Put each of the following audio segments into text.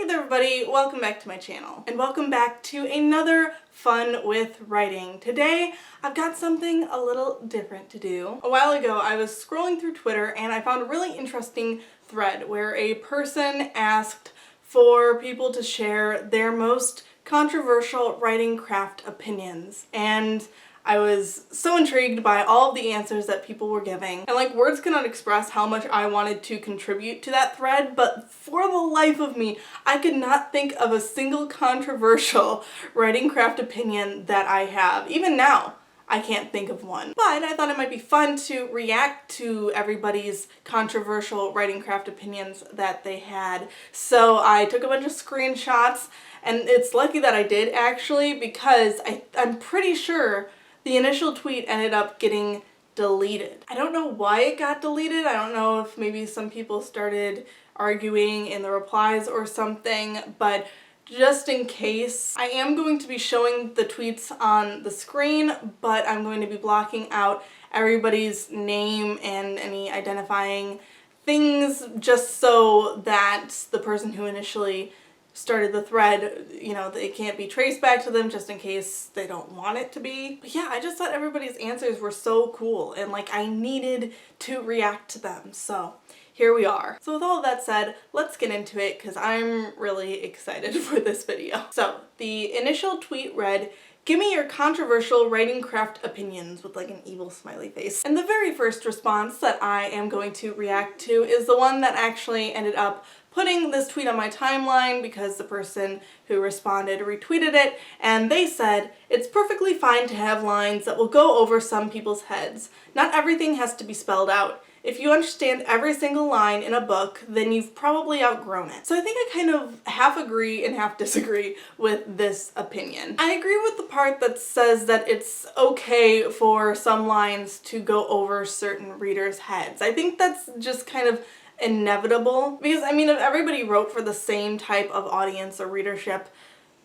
with everybody, welcome back to my channel. And welcome back to another Fun with Writing. Today, I've got something a little different to do. A while ago, I was scrolling through Twitter and I found a really interesting thread where a person asked for people to share their most controversial writing craft opinions. And I was so intrigued by all of the answers that people were giving. And like, words cannot express how much I wanted to contribute to that thread, but for the life of me, I could not think of a single controversial writing craft opinion that I have. Even now, I can't think of one. But I thought it might be fun to react to everybody's controversial writing craft opinions that they had. So I took a bunch of screenshots, and it's lucky that I did actually, because I'm pretty sure the initial tweet ended up getting deleted. I don't know why it got deleted. I don't know if maybe some people started arguing in the replies or something, but just in case, I am going to be showing the tweets on the screen, but I'm going to be blocking out everybody's name and any identifying things just so that the person who initially started the thread, you know, it can't be traced back to them just in case they don't want it to be. But yeah, I just thought everybody's answers were so cool and like I needed to react to them. So here we are. So with all of that said, let's get into it because I'm really excited for this video. So the initial tweet read, "Give me your controversial writing craft opinions," with like an evil smiley face. And the very first response that I am going to react to is the one that actually ended up putting this tweet on my timeline because the person who responded retweeted it, and they said, "It's perfectly fine to have lines that will go over some people's heads. Not everything has to be spelled out. If you understand every single line in a book, then you've probably outgrown it." So I think I kind of half agree and half disagree with this opinion. I agree with the part that says that it's okay for some lines to go over certain readers' heads. I think that's just kind of inevitable because, I mean, if everybody wrote for the same type of audience or readership,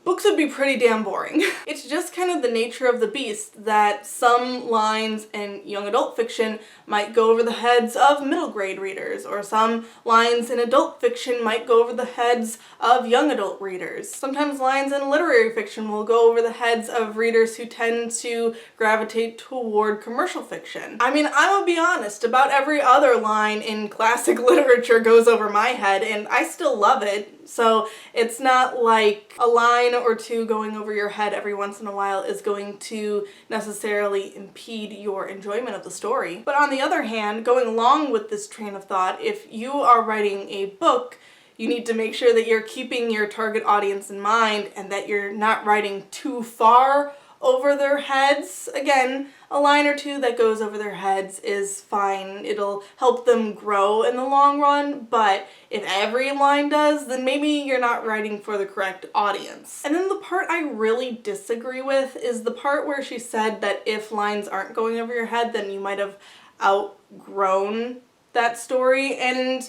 books would be pretty damn boring. It's just kind of the nature of the beast that some lines in young adult fiction might go over the heads of middle grade readers, or some lines in adult fiction might go over the heads of young adult readers. Sometimes lines in literary fiction will go over the heads of readers who tend to gravitate toward commercial fiction. I mean, I will be honest, about every other line in classic literature goes over my head, and I still love it. So it's not like a line or two going over your head every once in a while is going to necessarily impede your enjoyment of the story. But on the other hand, going along with this train of thought, if you are writing a book, you need to make sure that you're keeping your target audience in mind and that you're not writing too far over their heads. Again, a line or two that goes over their heads is fine. It'll help them grow in the long run, but if every line does, then maybe you're not writing for the correct audience. And then the part I really disagree with is the part where she said that if lines aren't going over your head, then you might have outgrown that story. And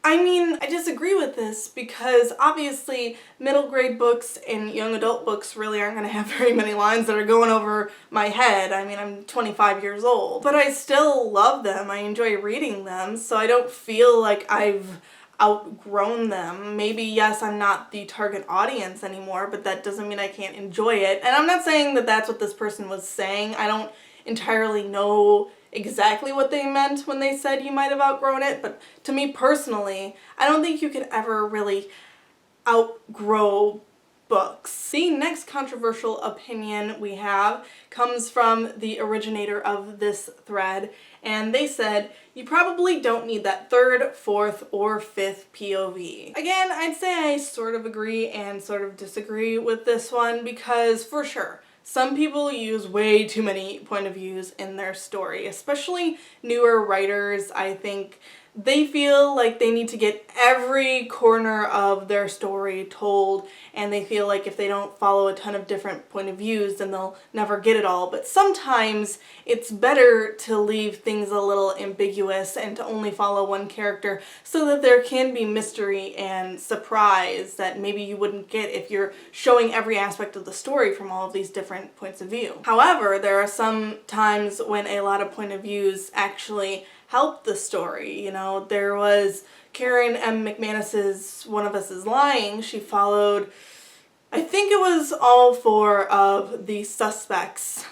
I mean, I disagree with this because obviously middle grade books and young adult books really aren't going to have very many lines that are going over my head. I mean, I'm 25 years old, but I still love them. I enjoy reading them, so I don't feel like I've outgrown them. Maybe, yes, I'm not the target audience anymore, but that doesn't mean I can't enjoy it. And I'm not saying that that's what this person was saying. I don't entirely know exactly what they meant when they said you might have outgrown it, but to me personally, I don't think you could ever really outgrow books. The next controversial opinion we have comes from the originator of this thread, and they said, "You probably don't need that third, fourth, or fifth POV." Again, I'd say I sort of agree and sort of disagree with this one because, for sure, some people use way too many point of views in their story, especially newer writers. I think they feel like they need to get every corner of their story told, and they feel like if they don't follow a ton of different point of views, then they'll never get it all. But sometimes it's better to leave things a little ambiguous and to only follow one character so that there can be mystery and surprise that maybe you wouldn't get if you're showing every aspect of the story from all of these different points of view. However, there are some times when a lot of point of views actually help the story. You know, there was Karen M. McManus's One of Us is Lying. She followed, I think it was all 4 of the suspects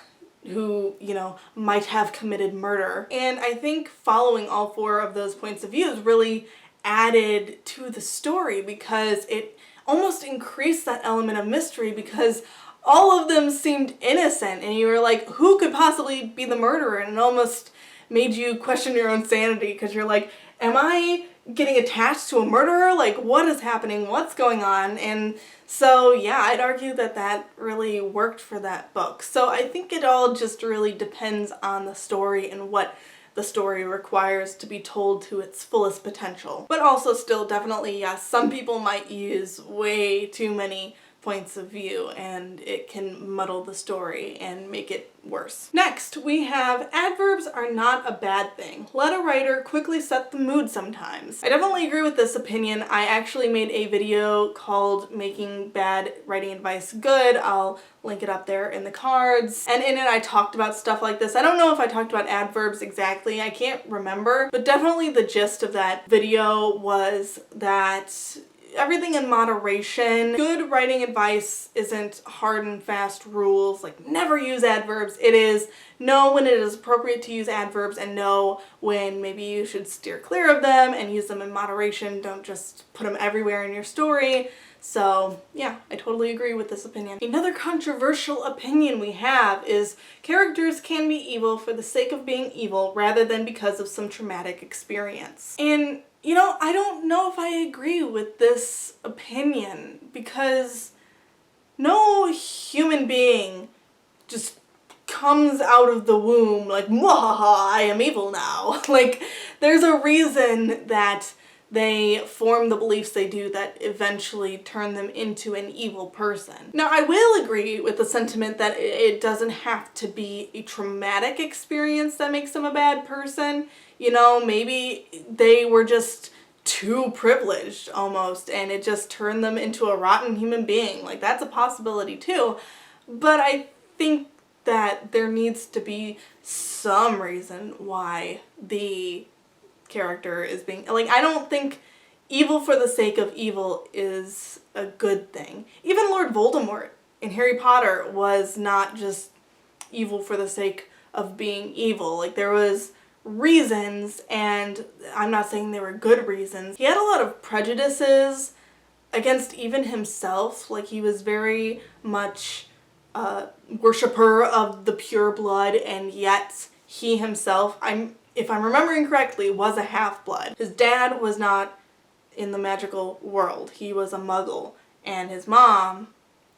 who, you know, might have committed murder. And I think following all 4 of those points of view really added to the story, because it almost increased that element of mystery, because all of them seemed innocent and you were like, who could possibly be the murderer? And it almost made you question your own sanity, because you're like, am I getting attached to a murderer? Like, what is happening? What's going on? And so, yeah, I'd argue that that really worked for that book. So I think it all just really depends on the story and what the story requires to be told to its fullest potential. But also still, definitely, yes, some people might use way too many points of view and it can muddle the story and make it worse. Next, we have adverbs are not a bad thing. Let a writer quickly set the mood sometimes. I definitely agree with this opinion. I actually made a video called Making Bad Writing Advice Good. I'll link it up there in the cards. And in it I talked about stuff like this. I don't know if I talked about adverbs exactly, I can't remember, but definitely the gist of that video was that everything in moderation. Good writing advice isn't hard and fast rules, like never use adverbs. It is know when it is appropriate to use adverbs and know when maybe you should steer clear of them and use them in moderation. Don't just put them everywhere in your story. So yeah, I totally agree with this opinion. Another controversial opinion we have is characters can be evil for the sake of being evil rather than because of some traumatic experience. And you know, I don't know if I agree with this opinion, because no human being just comes out of the womb like, mwahaha, I am evil now. Like, there's a reason that they form the beliefs they do that eventually turn them into an evil person. Now, I will agree with the sentiment that it doesn't have to be a traumatic experience that makes them a bad person. You know, maybe they were just too privileged almost and it just turned them into a rotten human being. Like, that's a possibility too. But I think that there needs to be some reason why the character is being, like, I don't think evil for the sake of evil is a good thing. Even Lord Voldemort in Harry Potter was not just evil for the sake of being evil. Like, there was reasons, and I'm not saying they were good reasons. He had a lot of prejudices against even himself. Like, he was very much a worshiper of the pure blood, and yet he himself, if I'm remembering correctly, was a half-blood. His dad was not in the magical world. He was a muggle, and his mom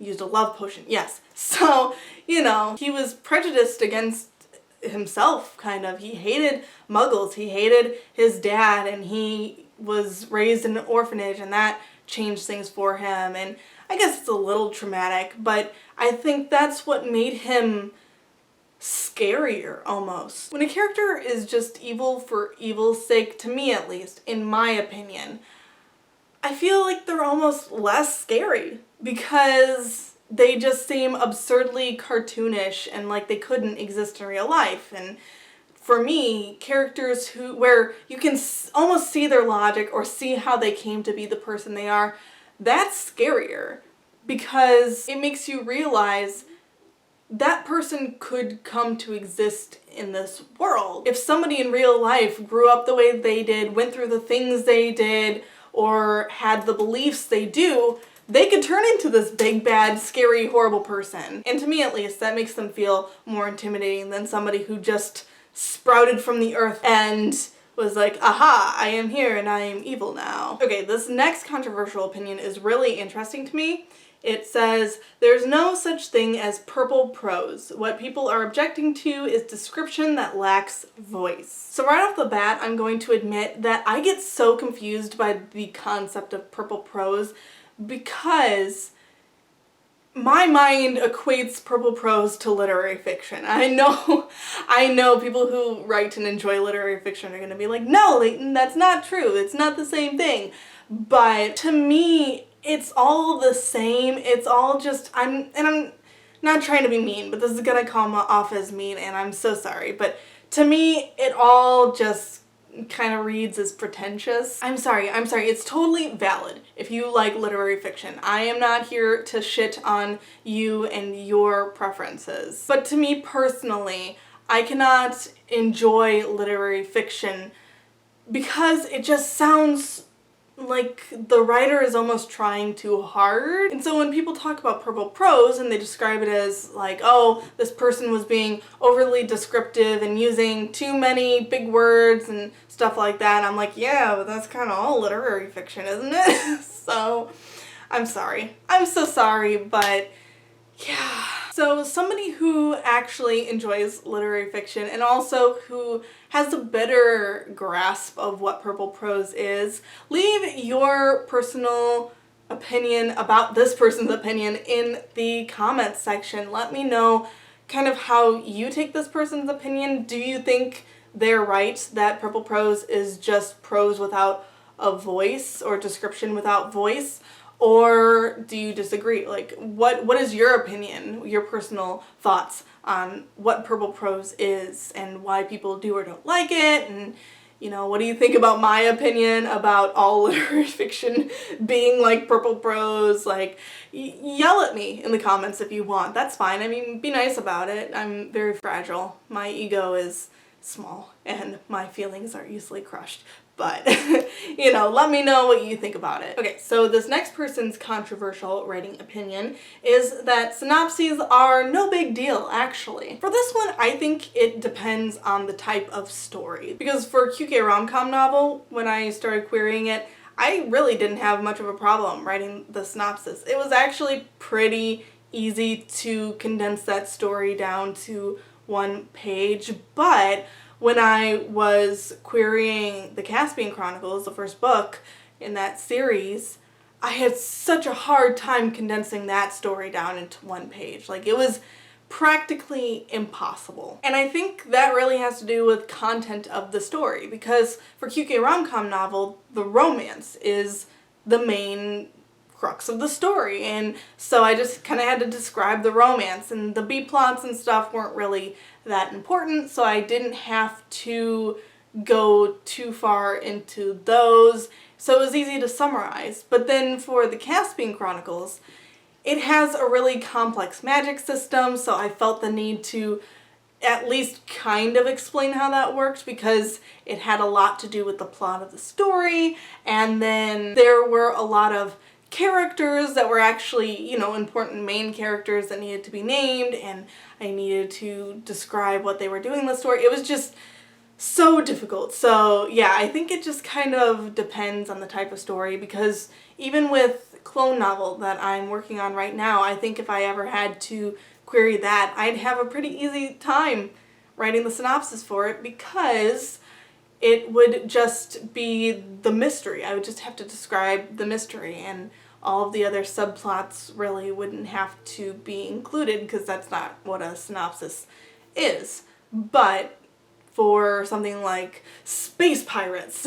used a love potion. Yes. So, you know, he was prejudiced against himself, kind of. He hated muggles. He hated his dad, and he was raised in an orphanage, and that changed things for him. And I guess it's a little traumatic, but I think that's what made him scarier almost. When a character is just evil for evil's sake, to me at least, in my opinion, I feel like they're almost less scary because they just seem absurdly cartoonish and like they couldn't exist in real life. And for me, characters where you can almost see their logic or see how they came to be the person they are, that's scarier because it makes you realize that person could come to exist in this world. If somebody in real life grew up the way they did, went through the things they did, or had the beliefs they do, they could turn into this big, bad, scary, horrible person. And to me at least, that makes them feel more intimidating than somebody who just sprouted from the earth and was like, aha, I am here and I am evil now. Okay, this next controversial opinion is really interesting to me. It says, there's no such thing as purple prose. What people are objecting to is description that lacks voice. So right off the bat, I'm going to admit that I get so confused by the concept of purple prose because my mind equates purple prose to literary fiction. I know people who write and enjoy literary fiction are going to be like, no, Leighton, that's not true. It's not the same thing. But to me, it's all the same. It's all just, I'm not trying to be mean, but this is gonna come off as mean and I'm so sorry. But to me, it all just kind of reads as pretentious. I'm sorry, it's totally valid if you like literary fiction. I am not here to shit on you and your preferences. But to me personally, I cannot enjoy literary fiction because it just sounds like the writer is almost trying too hard. And so when people talk about purple prose and they describe it as like, oh, this person was being overly descriptive and using too many big words and stuff like that, I'm like, yeah, but that's kind of all literary fiction, isn't it? So, I'm sorry. I'm so sorry, but yeah. So somebody who actually enjoys literary fiction and also who has a better grasp of what purple prose is, leave your personal opinion about this person's opinion in the comments section. Let me know kind of how you take this person's opinion. Do you think they're right that purple prose is just prose without a voice or description without voice? Or do you disagree? Like, what is your opinion, your personal thoughts on what purple prose is and why people do or don't like it? And, you know, what do you think about my opinion about all literary fiction being like purple prose? Like, yell at me in the comments if you want. That's fine. I mean, be nice about it. I'm very fragile. My ego is small and my feelings are easily crushed. But, you know, let me know what you think about it. Okay, so this next person's controversial writing opinion is that synopses are no big deal, actually. For this one, I think it depends on the type of story. Because for a QK rom-com novel, when I started querying it, I really didn't have much of a problem writing the synopsis. It was actually pretty easy to condense that story down to one page, but when I was querying the Caspian Chronicles, the first book in that series, I had such a hard time condensing that story down into one page. Like, it was practically impossible. And I think that really has to do with content of the story, because for QK rom-com novel, the romance is the main crux of the story, and so I just kind of had to describe the romance, and the B-plots and stuff weren't really that important, so I didn't have to go too far into those, so it was easy to summarize. But then for the Caspian Chronicles, it has a really complex magic system, so I felt the need to at least kind of explain how that worked, because it had a lot to do with the plot of the story, and then there were a lot of characters that were actually, you know, important main characters that needed to be named, and I needed to describe what they were doing in the story. It was just so difficult. So yeah, I think it just kind of depends on the type of story, because even with clone novel that I'm working on right now, I think if I ever had to query that, I'd have a pretty easy time writing the synopsis for it, because it would just be the mystery. I would just have to describe the mystery, and all of the other subplots really wouldn't have to be included, because that's not what a synopsis is. But for something like Space Pirates,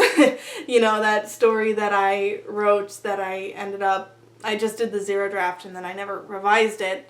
you know, that story that I wrote that I just did the zero draft and then I never revised it.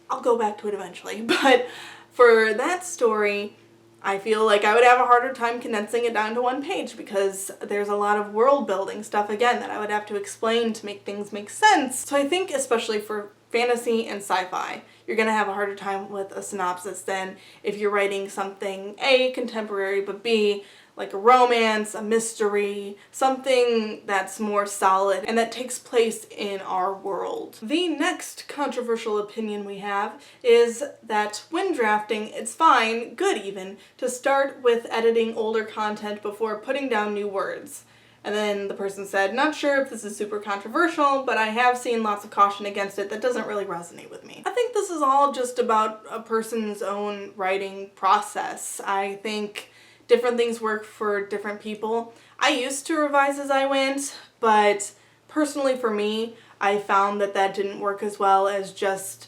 I'll go back to it eventually. But for that story, I feel like I would have a harder time condensing it down to one page, because there's a lot of world building stuff, again, that I would have to explain to make things make sense. So I think especially for fantasy and sci-fi, you're going to have a harder time with a synopsis than if you're writing something A, contemporary, but B, like a romance, a mystery, something that's more solid and that takes place in our world. The next controversial opinion we have is that when drafting, it's fine, good even, to start with editing older content before putting down new words. And then the person said, not sure if this is super controversial, but I have seen lots of caution against it that doesn't really resonate with me. I think this is all just about a person's own writing process. I think different things work for different people. I used to revise as I went, but personally for me, I found that that didn't work as well as just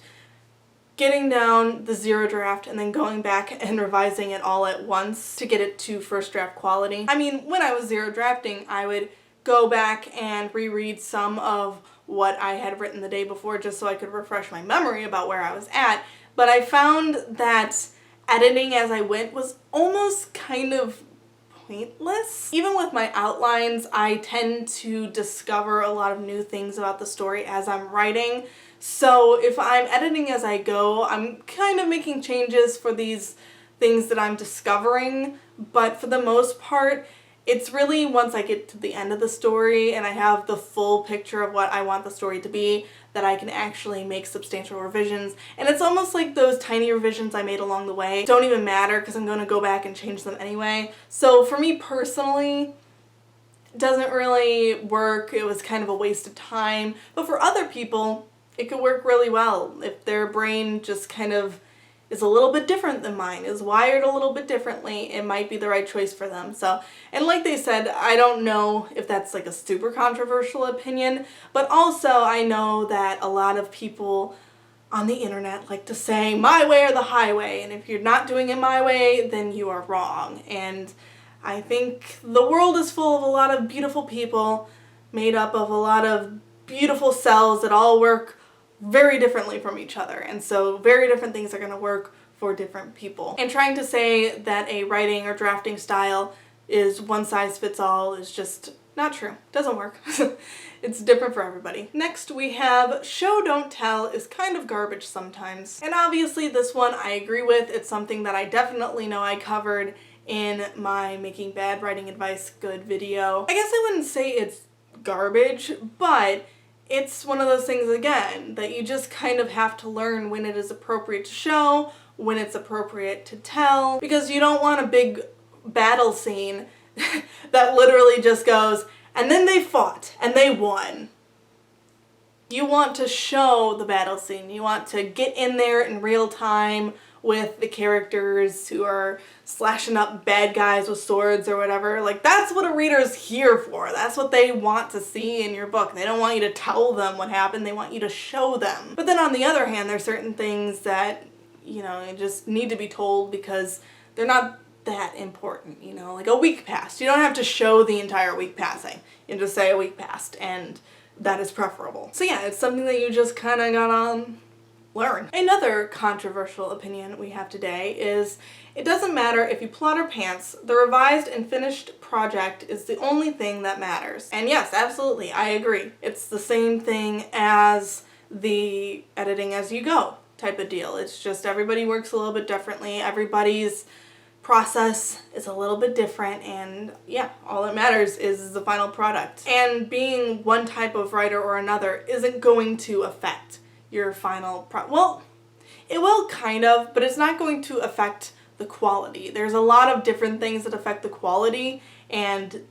getting down the zero draft and then going back and revising it all at once to get it to first draft quality. I mean, when I was zero drafting, I would go back and reread some of what I had written the day before just so I could refresh my memory about where I was at, but I found that editing as I went was almost kind of pointless. Even with my outlines, I tend to discover a lot of new things about the story as I'm writing. So if I'm editing as I go, I'm kind of making changes for these things that I'm discovering, but for the most part, it's really once I get to the end of the story and I have the full picture of what I want the story to be that I can actually make substantial revisions. And it's almost like those tiny revisions I made along the way don't even matter because I'm going to go back and change them anyway. So for me personally, it doesn't really work. It was kind of a waste of time. But for other people, it could work really well if their brain just kind of is a little bit different than mine, is wired a little bit differently. It might be the right choice for them. So, and like they said, I don't know if that's like a super controversial opinion, but also I know that a lot of people on the internet like to say my way or the highway, and if you're not doing it my way, then you are wrong. And I think the world is full of a lot of beautiful people made up of a lot of beautiful cells that all work very differently from each other, and so very different things are going to work for different people. And trying to say that a writing or drafting style is one size fits all is just not true. Doesn't work. It's different for everybody. Next we have show don't tell is kind of garbage sometimes. And obviously this one I agree with. It's something that I definitely know I covered in my Making Bad Writing Advice Good video. I guess I wouldn't say it's garbage, but it's one of those things, again, that you just kind of have to learn when it is appropriate to show, when it's appropriate to tell, because you don't want a big battle scene that literally just goes, and then they fought, and they won. You want to show the battle scene. You want to get in there in real time with the characters who are slashing up bad guys with swords or whatever. Like, that's what a reader's here for. That's what they want to see in your book. They don't want you to tell them what happened. They want you to show them. But then on the other hand, there's certain things that, you know, just need to be told because they're not that important, you know, like a week passed. You don't have to show the entire week passing. You just say a week passed, and that is preferable. So yeah, it's something that you just kind of gotta learn. Another controversial opinion we have today is it doesn't matter if you plot or pants, the revised and finished project is the only thing that matters. And yes, absolutely, I agree. It's the same thing as the editing as you go type of deal. It's just everybody works a little bit differently. Everybody's process is a little bit different, and yeah, all that matters is the final product. And being one type of writer or another isn't going to affect your final well, it will kind of, but it's not going to affect the quality. There's a lot of different things that affect the quality, and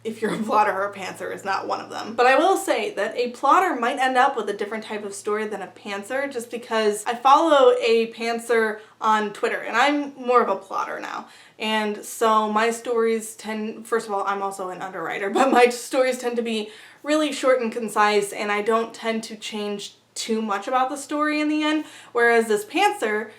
if you're a plotter or a pantser is not one of them. But I will say that a plotter might end up with a different type of story than a pantser, just because I follow a pantser on Twitter, and I'm more of a plotter now. And so my stories tend, first of all, I'm also an underwriter, but my stories tend to be really short and concise, and I don't tend to change too much about the story in the end, whereas this pantser,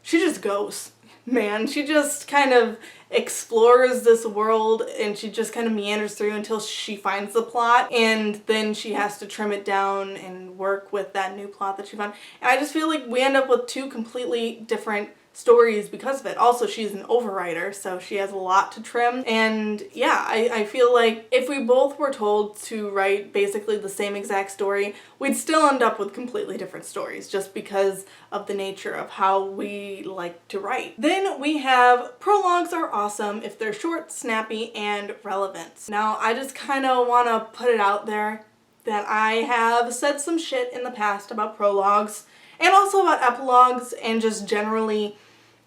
she just goes. Man, she just kind of explores this world, and she just kind of meanders through until she finds the plot, and then she has to trim it down and work with that new plot that she found. And I just feel like we end up with two completely different stories because of it. Also, she's an overwriter, so she has a lot to trim. And yeah, I feel like if we both were told to write basically the same exact story, we'd still end up with completely different stories just because of the nature of how we like to write. Then we have prologues are awesome if they're short, snappy, and relevant. Now, I just kind of want to put it out there that I have said some shit in the past about prologues and also about epilogues and just generally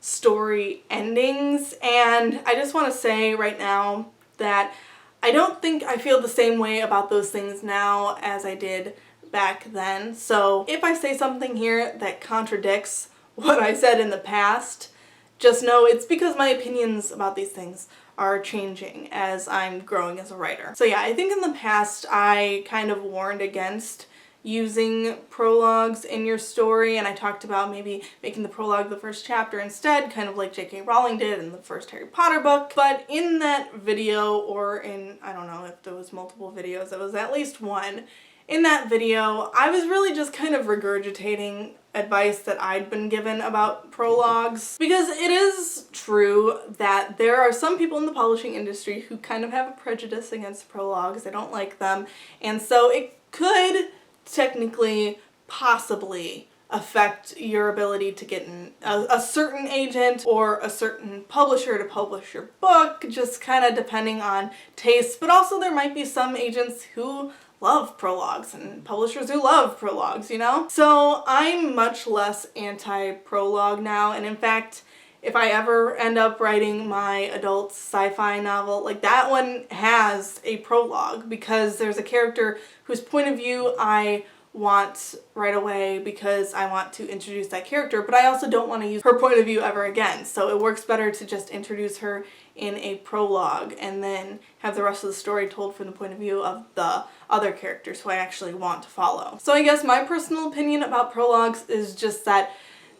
story endings, and I just want to say right now that I don't think I feel the same way about those things now as I did back then. So if I say something here that contradicts what I said in the past, just know it's because my opinions about these things are changing as I'm growing as a writer. So yeah, I think in the past I kind of warned against using prologues in your story, and I talked about maybe making the prologue the first chapter instead, kind of like J.K. Rowling did in the first Harry Potter book. But in that video, or in, I don't know if there was multiple videos, it was at least one, in that video I was really just kind of regurgitating advice that I'd been given about prologues, because it is true that there are some people in the publishing industry who kind of have a prejudice against prologues. They don't like them, and so it could technically possibly affect your ability to get a certain agent or a certain publisher to publish your book, just kind of depending on taste. But also there might be some agents who love prologues and publishers who love prologues, you know? So I'm much less anti-prologue now, and in fact, if I ever end up writing my adult sci-fi novel, like that one has a prologue because there's a character whose point of view I want right away because I want to introduce that character, but I also don't want to use her point of view ever again. So it works better to just introduce her in a prologue and then have the rest of the story told from the point of view of the other characters who I actually want to follow. So I guess my personal opinion about prologues is just that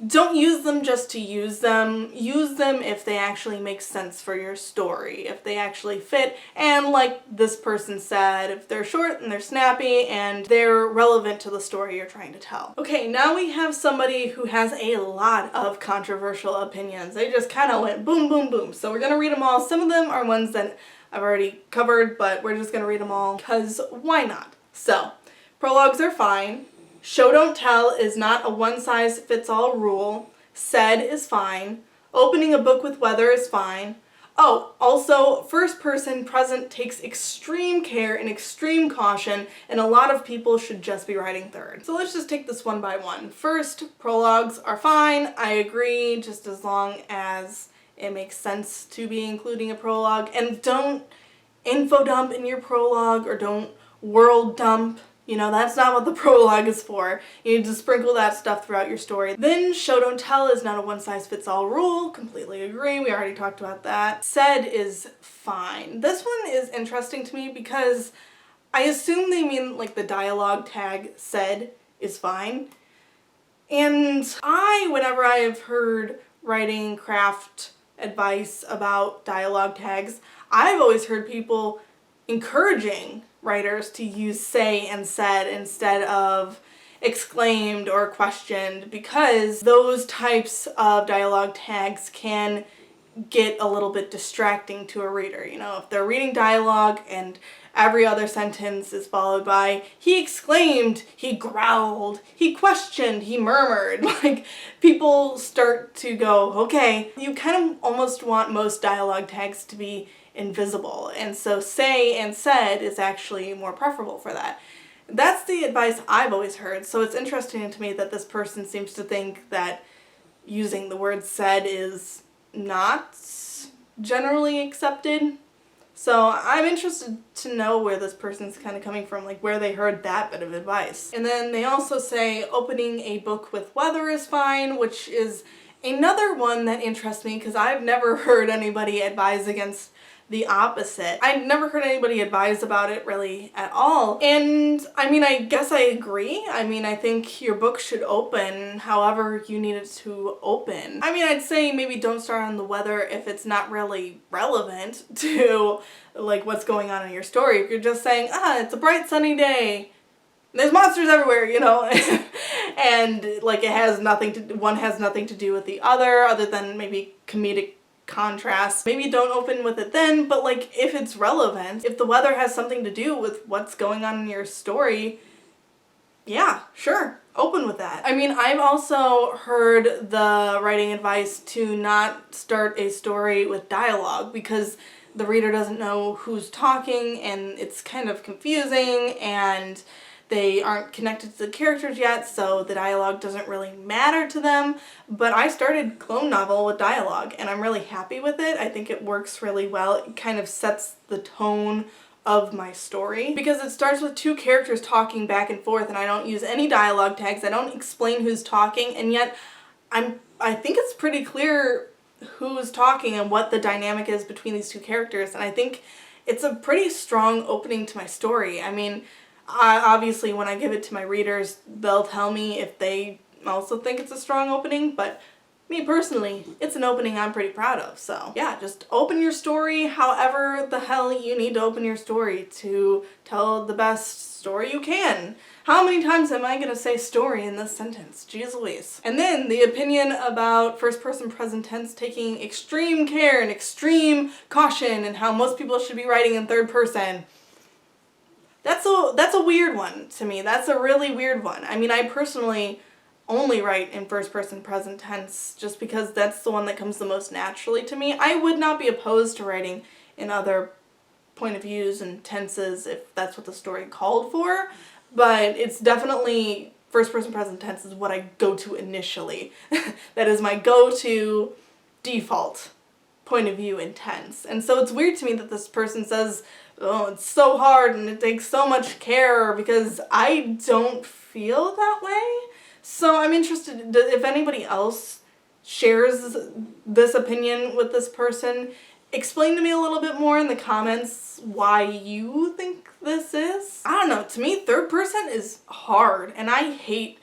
don't use them just to use them. Use them if they actually make sense for your story, if they actually fit, and like this person said, if they're short and they're snappy and they're relevant to the story you're trying to tell. Okay, now we have somebody who has a lot of controversial opinions. They just kind of went boom, boom, boom. So we're gonna read them all. Some of them are ones that I've already covered, but we're just gonna read them all because why not? So, prologues are fine. Show don't tell is not a one-size-fits-all rule. Said is fine. Opening a book with weather is fine. Oh, also, first person present takes extreme care and extreme caution, and a lot of people should just be writing third. So let's just take this one by one. First, prologues are fine. I agree, just as long as it makes sense to be including a prologue. And don't info dump in your prologue, or don't world dump. You know, that's not what the prologue is for. You need to sprinkle that stuff throughout your story. Then, show don't tell is not a one-size-fits-all rule. Completely agree. We already talked about that. Said is fine. This one is interesting to me because I assume they mean like the dialogue tag said is fine. And whenever I have heard writing craft advice about dialogue tags, I've always heard people encouraging writers to use say and said instead of exclaimed or questioned, because those types of dialogue tags can get a little bit distracting to a reader. You know, if they're reading dialogue and every other sentence is followed by he exclaimed, he growled, he questioned, he murmured, like people start to go, okay, you kind of almost want most dialogue tags to be invisible, and so say and said is actually more preferable for that. That's the advice I've always heard, so it's interesting to me that this person seems to think that using the word said is not generally accepted. So I'm interested to know where this person's kind of coming from, like where they heard that bit of advice. And then they also say opening a book with weather is fine, which is another one that interests me because I've never heard anybody advise against the opposite. I've never heard anybody advise about it really at all. And I mean, I guess I agree. I mean, I think your book should open however you need it to open. I mean, I'd say maybe don't start on the weather if it's not really relevant to like what's going on in your story. If you're just saying, it's a bright sunny day, there's monsters everywhere, you know, and like one has nothing to do with the other than maybe comedic contrast. Maybe don't open with it then, but like if it's relevant, if the weather has something to do with what's going on in your story, yeah, sure, open with that. I mean, I've also heard the writing advice to not start a story with dialogue because the reader doesn't know who's talking and it's kind of confusing and they aren't connected to the characters yet, so the dialogue doesn't really matter to them. But I started Clone Novel with dialogue, and I'm really happy with it. I think it works really well. It kind of sets the tone of my story because it starts with two characters talking back and forth, and I don't use any dialogue tags. I don't explain who's talking, and yet I think it's pretty clear who's talking and what the dynamic is between these two characters, and I think it's a pretty strong opening to my story. I mean, obviously when I give it to my readers, they'll tell me if they also think it's a strong opening, but me personally, it's an opening I'm pretty proud of. So yeah, just open your story however the hell you need to open your story to tell the best story, you can. How many times am I going to say story in this sentence? Jeez Louise. And then the opinion about first person present tense taking extreme care and extreme caution and how most people should be writing in third person. That's a weird one to me. That's a really weird one. I mean, I personally only write in first person present tense just because that's the one that comes the most naturally to me. I would not be opposed to writing in other point of views and tenses if that's what the story called for, but it's definitely first person present tense is what I go to initially. That is my go-to default point of view in tense. And so it's weird to me that this person says, oh, it's so hard and it takes so much care, because I don't feel that way. So I'm interested if anybody else shares this opinion with this person. Explain to me a little bit more in the comments why you think this is. I don't know, to me third person is hard and I hate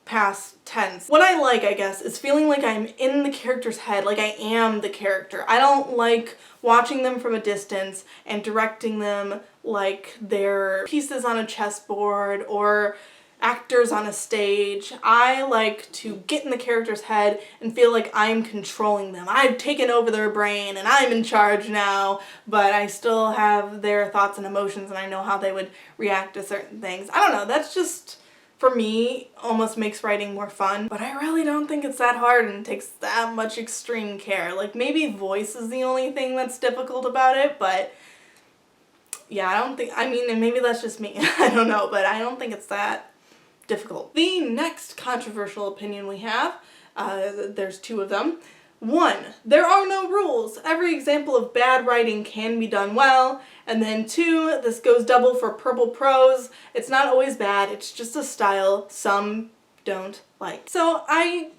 past tense. What I like, I guess, is feeling like I'm in the character's head, like I am the character. I don't like watching them from a distance and directing them like they're pieces on a chessboard or actors on a stage. I like to get in the character's head and feel like I'm controlling them. I've taken over their brain and I'm in charge now, but I still have their thoughts and emotions and I know how they would react to certain things. I don't know, that's just, for me, almost makes writing more fun, but I really don't think it's that hard and takes that much extreme care. Like, maybe voice is the only thing that's difficult about it, but yeah, I don't think, I mean, and maybe that's just me, I don't know, but I don't think it's that difficult. The next controversial opinion we have, there's two of them. 1, there are no rules. Every example of bad writing can be done well. And then 2, this goes double for purple prose. It's not always bad, it's just a style some don't like. So I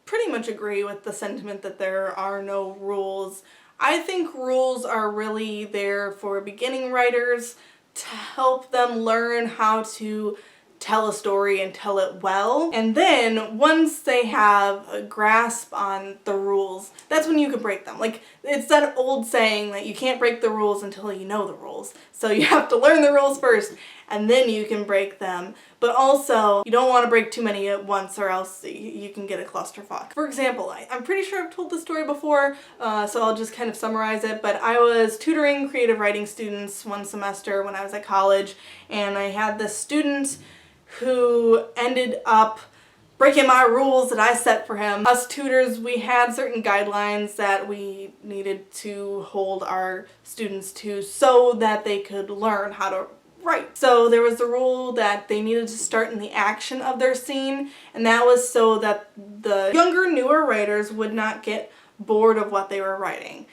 pretty much agree with the sentiment that there are no rules. I think rules are really there for beginning writers to help them learn how to tell a story and tell it well. And then once they have a grasp on the rules, that's when you can break them. Like, it's that old saying that you can't break the rules until you know the rules. So you have to learn the rules first and then you can break them. But also, you don't want to break too many at once or else you can get a clusterfuck. For example, I'm pretty sure I've told this story before, so I'll just kind of summarize it, but I was tutoring creative writing students one semester when I was at college, and I had this student who ended up breaking my rules that I set for him. Us tutors, we had certain guidelines that we needed to hold our students to so that they could learn how to write. So there was the rule that they needed to start in the action of their scene, and that was so that the younger, newer writers would not get bored of what they were writing.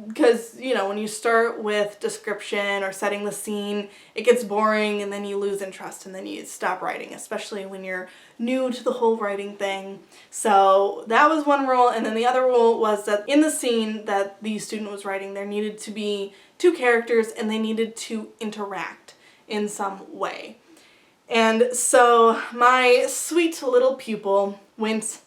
Because, you know, when you start with description or setting the scene, it gets boring and then you lose interest and then you stop writing, especially when you're new to the whole writing thing. So that was one rule, and then the other rule was that in the scene that the student was writing, there needed to be 2 characters and they needed to interact in some way. And so my sweet little pupil went,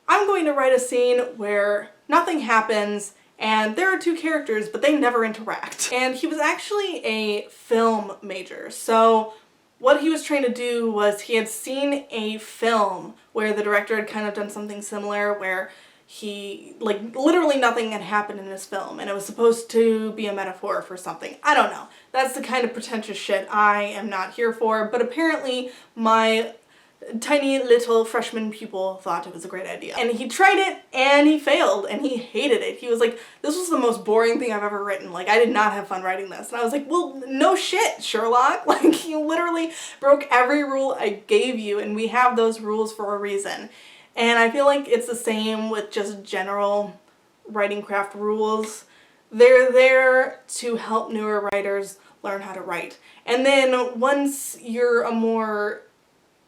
I'm going to write a scene where nothing happens and there are 2 characters, but they never interact. And he was actually a film major. So what he was trying to do was he had seen a film where the director had kind of done something similar where he, like, literally nothing had happened in his film and it was supposed to be a metaphor for something. I don't know. That's the kind of pretentious shit I am not here for, but apparently my tiny little freshman pupil thought it was a great idea. And he tried it and he failed and he hated it. He was like, this was the most boring thing I've ever written. Like, I did not have fun writing this. And I was like, well, no shit, Sherlock. Like, you literally broke every rule I gave you and we have those rules for a reason. And I feel like it's the same with just general writing craft rules. They're there to help newer writers learn how to write. And then once you're a more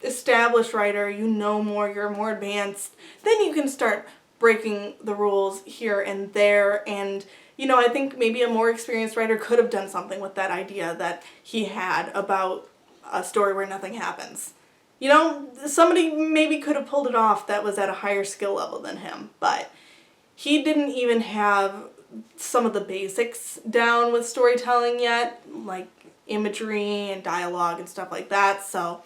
established writer, you know more, you're more advanced, then you can start breaking the rules here and there. And, you know, I think maybe a more experienced writer could have done something with that idea that he had about a story where nothing happens. You know, somebody maybe could have pulled it off that was at a higher skill level than him, but he didn't even have some of the basics down with storytelling yet. Like, imagery and dialogue and stuff like that. So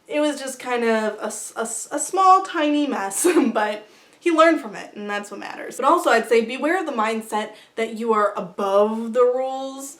it was just kind of a small, tiny mess, but he learned from it, and that's what matters. But also I'd say beware of the mindset that you are above the rules,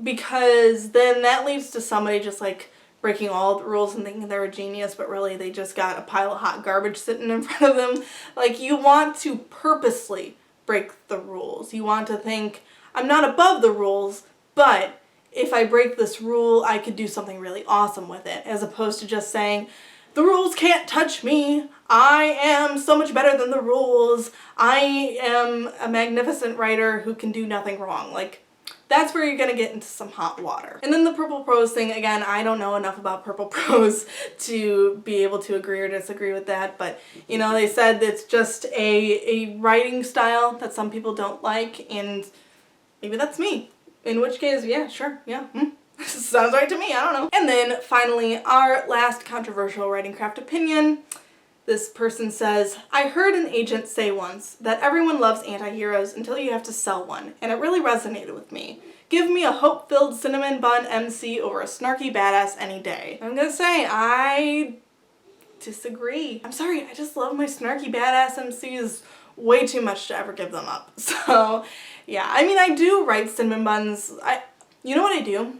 because then that leads to somebody just like breaking all the rules and thinking they're a genius, but really they just got a pile of hot garbage sitting in front of them. Like, you want to purposely break the rules. You want to think, I'm not above the rules, but if I break this rule, I could do something really awesome with it, as opposed to just saying, the rules can't touch me. I am so much better than the rules. I am a magnificent writer who can do nothing wrong. Like, that's where you're gonna get into some hot water. And then the purple prose thing, again, I don't know enough about purple prose to be able to agree or disagree with that, but you know, they said it's just a writing style that some people don't like, and maybe that's me. In which case, yeah, sure, yeah, sounds right to me, I don't know. And then finally, our last controversial writing craft opinion. This person says, I heard an agent say once that everyone loves anti-heroes until you have to sell one, and it really resonated with me. Give me a hope-filled cinnamon bun MC over a snarky badass any day. I'm gonna say, I disagree. I'm sorry, I just love my snarky badass MCs way too much to ever give them up. So, yeah, I mean, I do write cinnamon buns. You know what I do?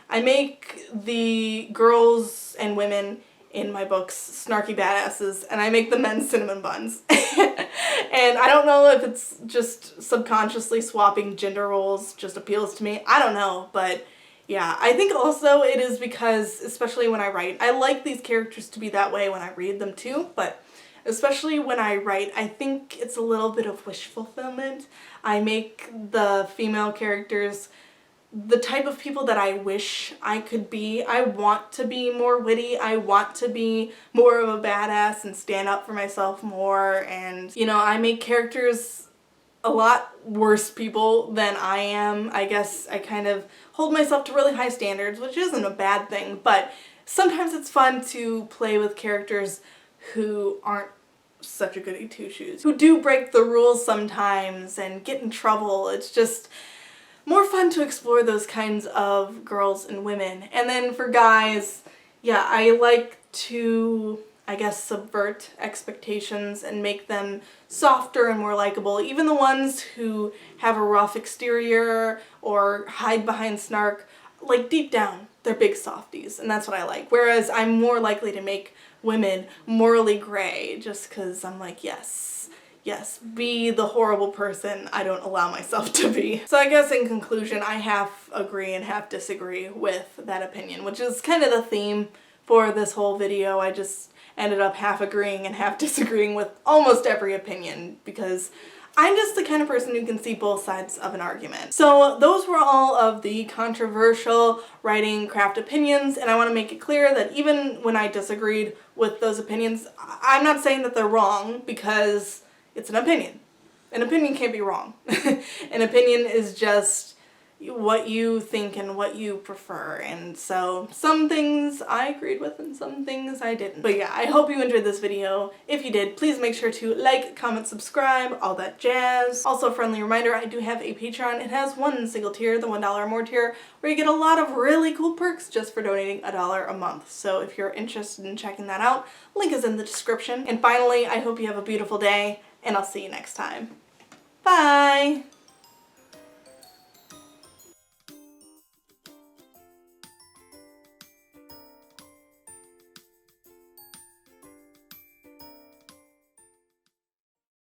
I make the girls and women in my books snarky badasses, and I make the men cinnamon buns. And I don't know if it's just subconsciously swapping gender roles just appeals to me. I don't know, but yeah, I think also it is because, especially when I write, I like these characters to be that way when I read them too, but especially when I write, I think it's a little bit of wish fulfillment. I make the female characters the type of people that I wish I could be. I want to be more witty. I want to be more of a badass and stand up for myself more. And, you know, I make characters a lot worse people than I am. I guess I kind of hold myself to really high standards, which isn't a bad thing, but sometimes it's fun to play with characters who aren't such a goody two-shoes, who do break the rules sometimes and get in trouble. It's just more fun to explore those kinds of girls and women. And then for guys, yeah, I like to, I guess, subvert expectations and make them softer and more likable. Even the ones who have a rough exterior or hide behind snark, like deep down, they're big softies, and that's what I like. Whereas I'm more likely to make women morally gray just because I'm like, yes, be the horrible person I don't allow myself to be. So I guess in conclusion, I half agree and half disagree with that opinion, which is kind of the theme for this whole video. I just ended up half agreeing and half disagreeing with almost every opinion because I'm just the kind of person who can see both sides of an argument. So those were all of the controversial writing craft opinions, and I want to make it clear that even when I disagreed with those opinions, I'm not saying that they're wrong, because it's an opinion. An opinion can't be wrong. An opinion is just what you think and what you prefer, and so some things I agreed with and some things I didn't. But yeah, I hope you enjoyed this video. If you did, please make sure to like, comment, subscribe, all that jazz. Also, a friendly reminder, I do have a Patreon. It has one single tier, the $1 or more tier, where you get a lot of really cool perks just for donating $1 a month. So if you're interested in checking that out, link is in the description. And finally, I hope you have a beautiful day, and I'll see you next time. Bye!